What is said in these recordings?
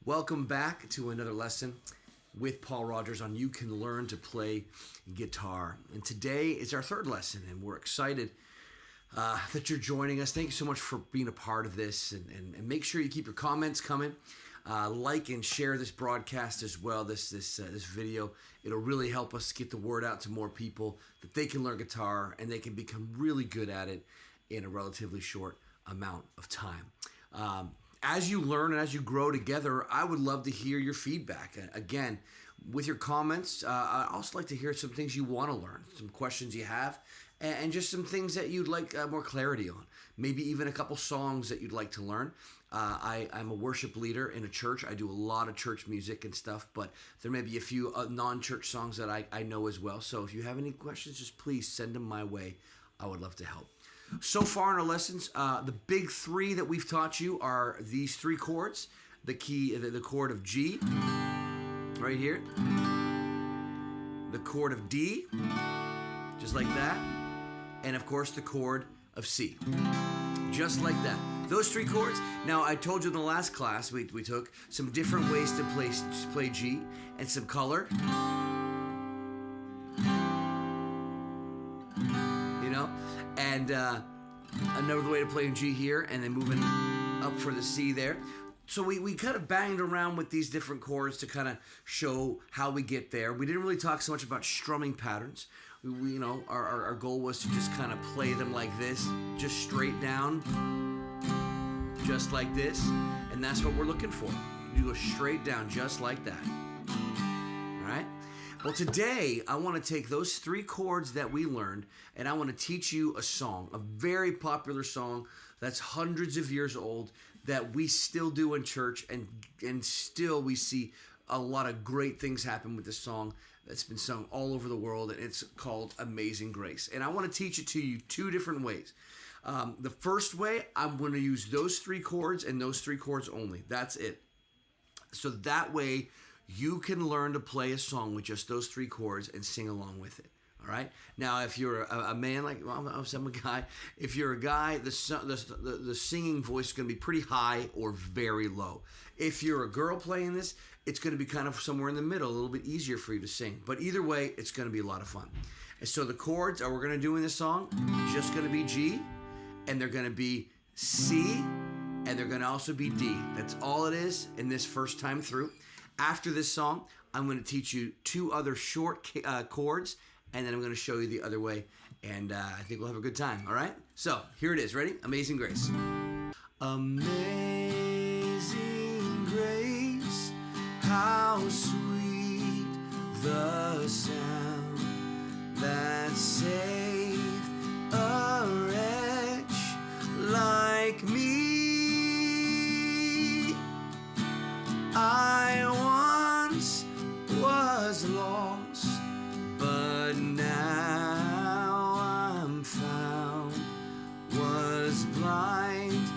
Welcome back to another lesson with Paul Rogers on You Can Learn to Play Guitar. And today is our third lesson, and we're excited that you're joining us. Thank you so much for being a part of this, and make sure you keep your comments coming. Like and share this broadcast as well, this video. It'll really help us get the word out to more people that they can learn guitar and they can become really good at it in a relatively short amount of time. As you learn and as you grow together, I would love to hear your feedback. Again, with your comments, I'd also like to hear some things you want to learn, some questions you have, and just some things that you'd like more clarity on. Maybe even a couple songs that you'd like to learn. I'm a worship leader in a church. I do a lot of church music and stuff, but there may be a few non-church songs that I know as well. So if you have any questions, just please send them my way. I would love to help. So far in our lessons, the big three that we've taught you are these three chords. The chord of G, right here. The chord of D, just like that. And of course the chord of C, just like that. Those three chords. Now, I told you in the last class we took some different ways to play G and some color. You know? And another way to play in G here, and then moving up for the C there. So we kind of banged around with these different chords to kind of show how we get there. We didn't really talk so much about strumming patterns. We our goal was to just kind of play them like this, just straight down, just like this. And that's what we're looking for. You go straight down, just like that. All right? Well, today, I want to take those three chords that we learned, and I want to teach you a song, a very popular song that's hundreds of years old, that we still do in church, and still we see a lot of great things happen with this song that's been sung all over the world, and it's called Amazing Grace. And I want to teach it to you two different ways. The first way, I'm going to use those three chords and those three chords only. That's it. So that way, you can learn to play a song with just those three chords and sing along with it. All right. Now, if you're a man, like I'm a guy, if you're a guy, the singing voice is going to be pretty high or very low. If you're a girl playing this, it's going to be kind of somewhere in the middle, a little bit easier for you to sing. But either way, it's going to be a lot of fun. And so the chords we're going to do in this song, just going to be G, and they're going to be C, and they're going to also be D. That's all it is in this first time through. After this song, I'm going to teach you two other short chords, and then I'm going to show you the other way, and I think we'll have a good time, all right? So, here it is. Ready? Amazing Grace. Amazing grace, how sweet the sound that saved a wretch like me. I once was lost, but now I'm found. Was blind,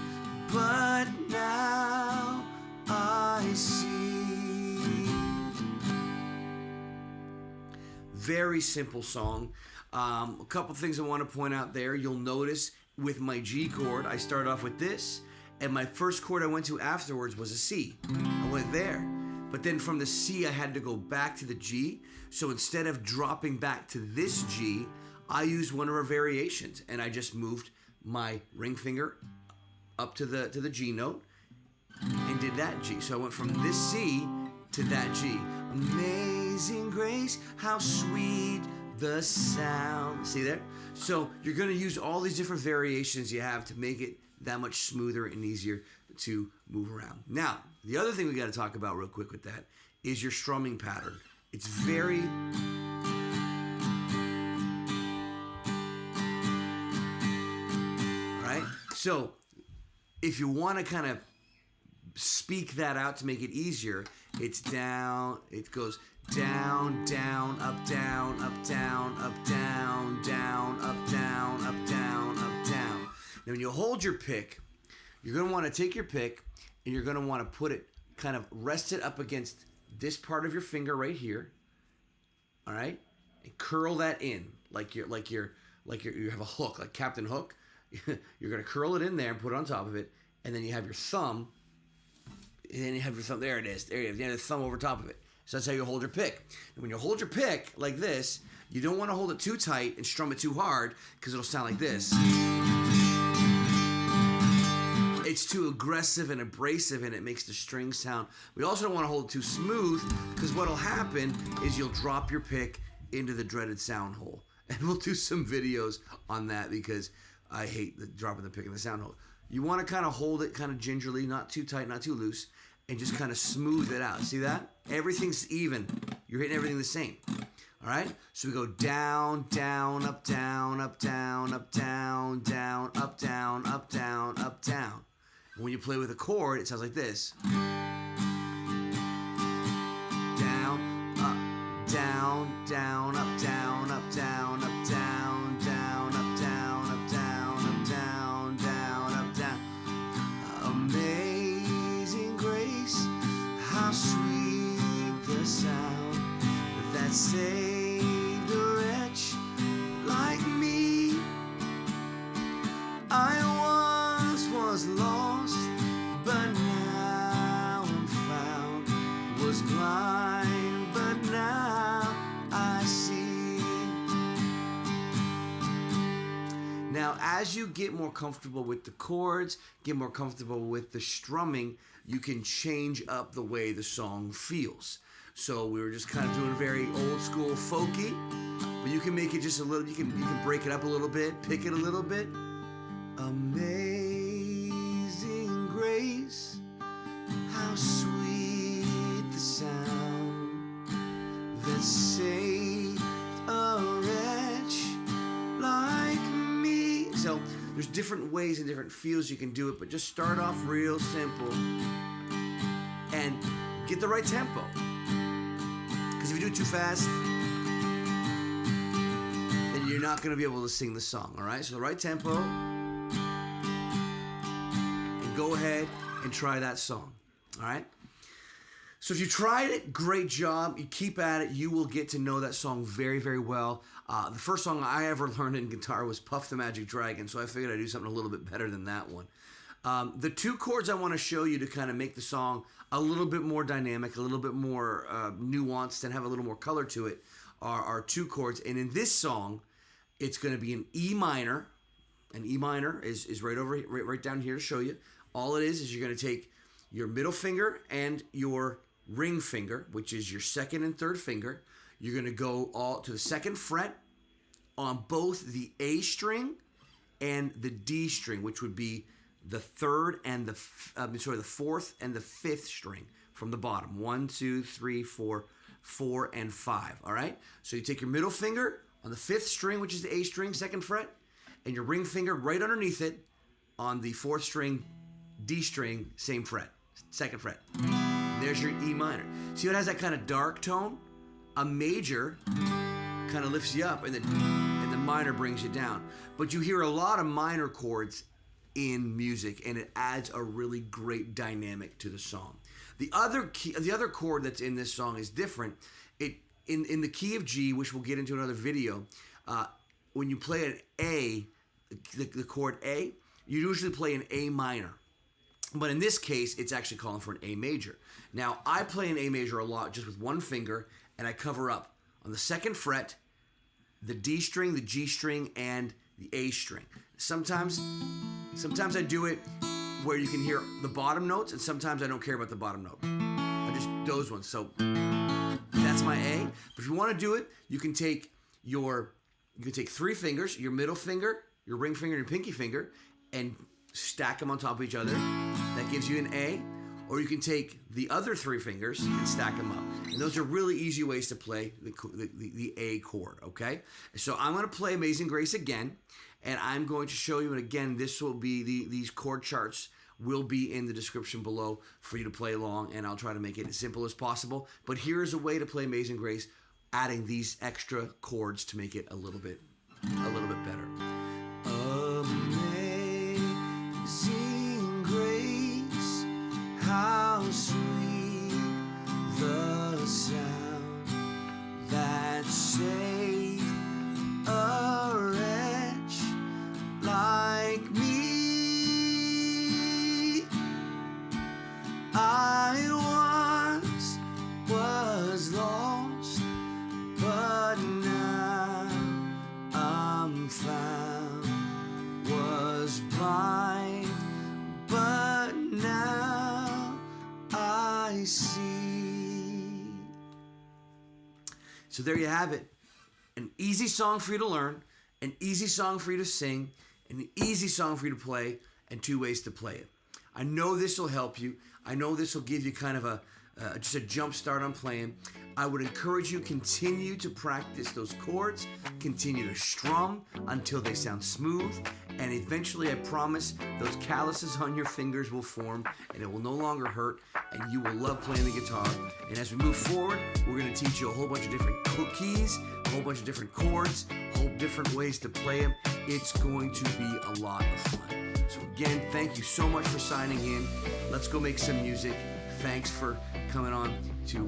but now I see. Very simple song. A couple things I want to point out there. You'll notice with my G chord, I start off with this, and my first chord I went to afterwards was a C. I went there. But then from the C, I had to go back to the G. So instead of dropping back to this G, I used one of our variations, and I just moved my ring finger up to the G note and did that G. So I went from this C to that G. Amazing grace, how sweet the sound. See there? So you're going to use all these different variations you have to make it that much smoother and easier to move around. Now, the other thing we got to talk about real quick with that is your strumming pattern. It's very... All right? So, if you want to kind of speak that out to make it easier, it's down, it goes down, down, up, down, up, down, up, down, down, up, down, up, down, up, down. Now, when you hold your pick, you're going to want to take your pick and you're going to want to put it, kind of rest it up against this part of your finger right here. All right? And curl that in like you have a hook, like Captain Hook. You're going to curl it in there and put it on top of it, and then you have your thumb and then you have your thumb. There it is. There you have the thumb over top of it. So that's how you hold your pick. And when you hold your pick like this, you don't want to hold it too tight and strum it too hard because it'll sound like this. It's too aggressive and abrasive and it makes the string sound. We also don't want to hold it too smooth because what'll happen is you'll drop your pick into the dreaded sound hole. And we'll do some videos on that because I hate dropping the pick in the sound hole. You want to kind of hold it kind of gingerly, not too tight, not too loose, and just kind of smooth it out. See that? Everything's even. You're hitting everything the same. All right? So we go down, down, up, down, up, down, up, down, down, up, down, up, down, up, down. When you play with a chord, it sounds like this. Down, up, down, down, up, down, up, down, up, down, down, up, down, up, down, up, down, down, up, down. Amazing grace, how sweet the sound that saved a wretch like me. I once was lost, but now I'm found. Was blind, but now I see. Now, as you get more comfortable with the chords, get more comfortable with the strumming, you can change up the way the song feels. So we were just kind of doing very old school folky, but you can make it just a little, you can break it up a little bit, pick it a little bit. Amazing grace, how sweet the sound that saved a wretch like me. So there's different ways and different feels you can do it, but just start off real simple and get the right tempo. Because if you do it too fast, then you're not going to be able to sing the song, all right? So the right tempo, and go ahead and try that song, all right? So if you tried it, great job. You keep at it. You will get to know that song very, very well. The first song I ever learned in guitar was Puff the Magic Dragon, so I figured I'd do something a little bit better than that one. The two chords I want to show you to kind of make the song a little bit more dynamic, a little bit more nuanced, and have a little more color to it are two chords. And in this song, it's going to be an E minor. An E minor is right down here to show you. All it is you're going to take your middle finger and your ring finger, which is your second and third finger. You're going to go all to the second fret on both the A string and the D string, which would be the third and the fourth and the fifth string from the bottom. 1, 2, 3, 4, 4, and 5. All right. So you take your middle finger on the fifth string, which is the A string, second fret, and your ring finger right underneath it on the fourth string, D string, same fret, second fret. And there's your E minor. See how it has that kind of dark tone? A major kind of lifts you up, and the minor brings you down. But you hear a lot of minor chords in music, and it adds a really great dynamic to the song. The other chord that's in this song is different. In the key of G, which we'll get into another video, when you play an A, the chord A, you usually play an A minor. But in this case, it's actually calling for an A major. Now, I play an A major a lot just with one finger, and I cover up on the second fret, the D string, the G string, and the A string. Sometimes I do it where you can hear the bottom notes, and sometimes I don't care about the bottom note. I just those ones. So that's my A. But if you want to do it, you can take three fingers, your middle finger, your ring finger, and your pinky finger, and stack them on top of each other. That gives you an A. Or you can take the other three fingers and stack them up. And those are really easy ways to play the A chord, okay? So I'm going to play Amazing Grace again, and I'm going to show you, and again, this will be, these chord charts will be in the description below for you to play along, and I'll try to make it as simple as possible. But here's a way to play Amazing Grace, adding these extra chords to make it a little bit better. Amazing Grace, how sweet the sound that saved a wretch like me. I So there you have it. An easy song for you to learn, an easy song for you to sing, an easy song for you to play, and 2 ways to play it. I know this will help you. I know this will give you kind of just a jump start on playing. I would encourage you continue to practice those chords, continue to strum until they sound smooth, and eventually I promise those calluses on your fingers will form and it will no longer hurt and you will love playing the guitar. And as we move forward, we're going to teach you a whole bunch of different keys, a whole bunch of different chords, a whole different ways to play them. It's going to be a lot of fun. So again, thank you so much for signing in. Let's go make some music. Thanks for coming on to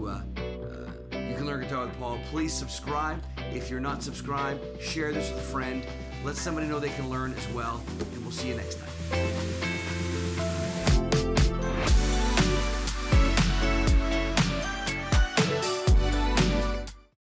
You Can Learn Guitar with Paul. Please subscribe. If you're not subscribed, share this with a friend. Let somebody know they can learn as well. And we'll see you next time.